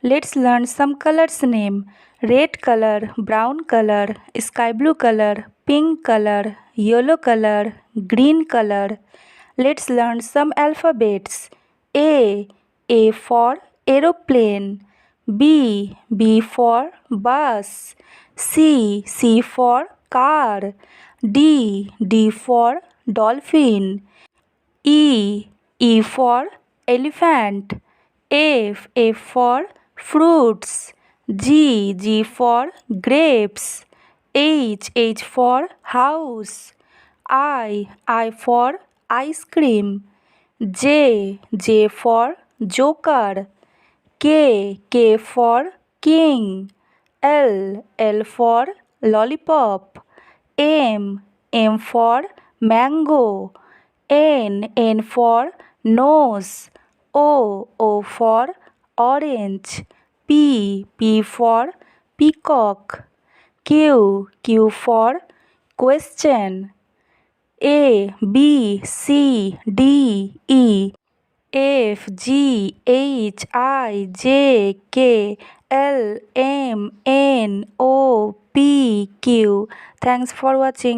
Let's learn some colors name. Red color, brown color, sky blue color, pink color, yellow color, green color. Let's learn some alphabets. A for aeroplane. B for bus. C for car. D for dolphin. E for elephant. F for fruits. G for grapes. H for house. I for ice cream. J for joker. K for king. L for lollipop. M for mango. N for nose. O for orange. P for peacock. Q for question. A B C D E F G H I J K L M N O P Q. Thanks for watching.